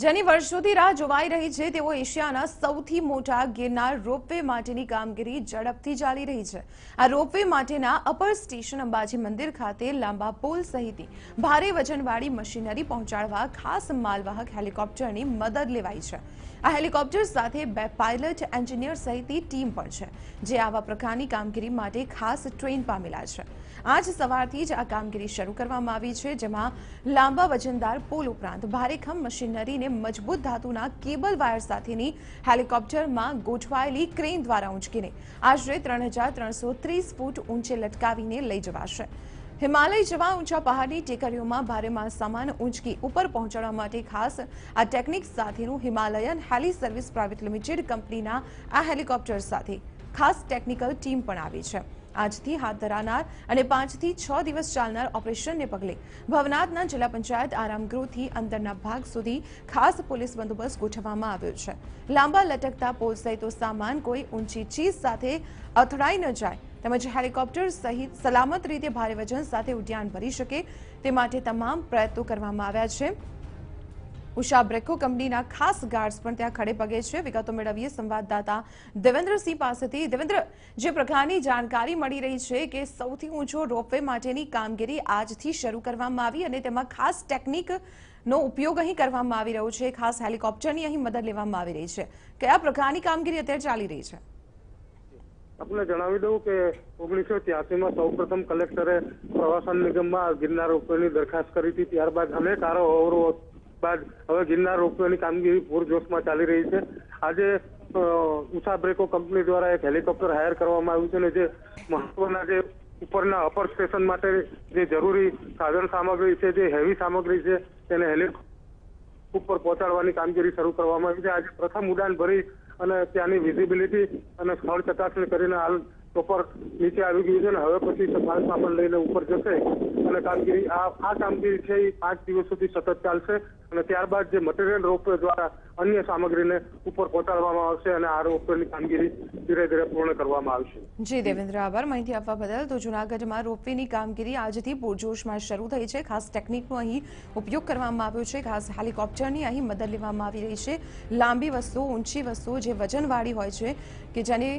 જેની વર્ષોથી રાહ જોવાઈ રહી છે તેવો એશિયાના સૌથી મોટા ગિરનાર રોપવે માટેની કામગીરી ઝડપથી ચાલી રહી છે। આ રોપવે માટેના અપર સ્ટેશન અંબાજી મંદિર ખાતે લાંબા પુલ સહિતની ભારે વજનવાળી મશીનરી પહોંચાડવા ખાસ માલવાહક હેલિકોપ્ટરની મદદ લેવાઈ છે। આ હેલિકોપ્ટર સાથે 2 પાયલટ એન્જિનિયર સહિતની ટીમ પણ છે, જે આવા પ્રકારની કામગીરી માટે ખાસ ટ્રેન પામેલા છે। આજ સવારથી જ આ કામગીરી શરૂ કરવામાં આવી છે, જેમાં લાંબા વજનદાર પુલ ઉપરાંત ભારેખમ મશીનરીને મજબૂત ધાતુના કેબલ વાયર સાથેની હેલિકોપ્ટરમાં ગોઠવાયેલી ક્રેન દ્વારા ઊંચકીને આશરે 3330 ફૂટ ઊંચે લટકાવીને લઈ જવાશે। હિમાલય જેવા ઊંચા પહાડની ટેકરીઓમાં ભારે માલ સામાન ઊંચકી ઉપર પહોંચાડવા માટે ખાસ આ ટેકનિક સાથેનું હિમાલયન હેલી સર્વિસ પ્રાઇવેટ લિમિટેડ કંપનીના આ હેલિકોપ્ટર સાથે ખાસ ટેકનિકલ ટીમ પણ આવી છે। આજથી હાથ ધરાનાર અને 5 થી 6 દિવસ ચાલનાર ઓપરેશનને પગલે ભવનાથના જિલ્લા પંચાયત આરામગૃહથી અંદરના ભાગ સુધી ખાસ પોલીસ બંદોબસ્ત ગોઠવવામાં આવ્યો છે। લાંબા લટકતા પોલ સહિતનો સામાન કોઈ ઊંચી ચીજ સાથે અથડાઈ ન જાય તેમજ હેલિકોપ્ટર સહિત સલામત રીતે ભારે વજન સાથે ઉડ્યાન ભરી શકે તે માટે તમામ પ્રયત્નો કરવામાં આવ્યા છે। ઉષા બ્રેકો કંપનીના ખાસ ગાર્ડ્સ પણ ત્યાં ખડે પગે છે। વિગતો મેળવીએ સંવાદદાતા દેવેન્દ્રસિંહ પાસેથી। દેવેન્દ્ર, જે પ્રકારની જાણકારી મળી રહી છે કે સૌથી ઊંચો રોપવે માટેની કામગીરી આજથી શરૂ કરવામાં આવી અને તેમાં ખાસ ટેકનિકનો ઉપયોગ અહીં કરવામાં આવી રહ્યો છે, ખાસ હેલિકોપ્ટરની અહીં મદદ લેવામાં આવી રહી છે। કયા પ્રકારની કામગીરી અત્યારે ચાલી રહી છે? આપને જણાવી દઉં કે 1983માં સૌપ્રથમ કલેક્ટરે પ્રવાસન નિગમમાં ગિરનાર રોપવેની દરખાસ્ત કરી હતી। ત્યારબાદ અનેક અવરોધો બાદ હવે ગિરનાર રોપવેની કામગીરી પૂરજોશમાં ચાલી રહી છે। આજે ઉષા બ્રેકો કંપની દ્વારા એક હેલિકોપ્ટર હાયર કરવામાં આવ્યું છે અને જે મહત્વના જે ઉપરના અપર સ્ટેશન માટે જે જરૂરી સાધન સામગ્રી છે, જે હેવી સામગ્રી છે, તેને હેલિકોપ્ટર ઉપર પહોંચાડવાની કામગીરી શરૂ કરવામાં આવી છે। આજે પ્રથમ ઉડાન ભરી અને ત્યાંની વિઝિબિલિટી અને સ્થળ ચકાસણી કરીને હાલ ટોપર નીચે આવી ગયું છે અને હવે પછી માલ સામાન લઈને ઉપર જશે અને કામગીરી આ કામગીરી છે એ 5 દિવસ સુધી સતત ચાલશે અને ત્યારબાદ જે મટીરિયલ રોપવે દ્વારા અન્ય સામગ્રીને ઉપર પહોંચાડવામાં આવશે અને આ રોપવેની કામગીરી ધીરે ધીરે પૂર્ણ કરવામાં આવશે। જી દેવેન્દ્ર, આભાર માહિતી આપવા બદલ। તો જૂનાગઢમાં રોપવેની કામગીરી આજથી પૂરજોશમાં શરૂ થઈ છે। ખાસ ટેકનિકનો અહીં ઉપયોગ કરવામાં આવ્યો છે, ખાસ હેલિકોપ્ટરની અહીં મદદ લેવામાં આવી રહી છે। લાંબી વસ્તુઓ, ઊંચી વસ્તુઓ જે વજનવાળી હોય છે કે જેને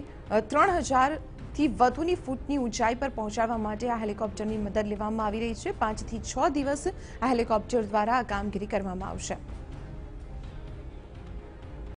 3000 થી વધુની ફૂટની ઊંચાઈ પર પહોંચાડવા માટે આ હેલિકોપ્ટરની મદદ લેવામાં આવી રહી છે। 5 થી 6 દિવસ આ હેલિકોપ્ટર દ્વારા આ કામગીરી કરવામાં આવશે।